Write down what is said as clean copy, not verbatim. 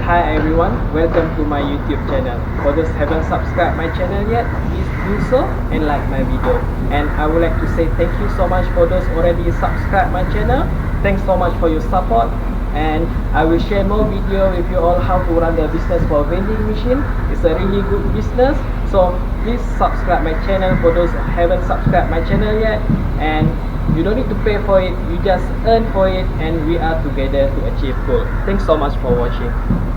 Hi everyone, welcome to my YouTube channel. For those who haven't subscribed my channel yet, please do so and like my video. And I would like to say thank you so much for those already subscribed my channel. Thanks so much for your support. And I will share more video with you all how to run the business for vending machine. It's a really good business. So please subscribe my channel for those who haven't subscribed my channel yet. And you don't need to pay for it, you just earn for it, and we are together to achieve goal. Thanks so much for watching.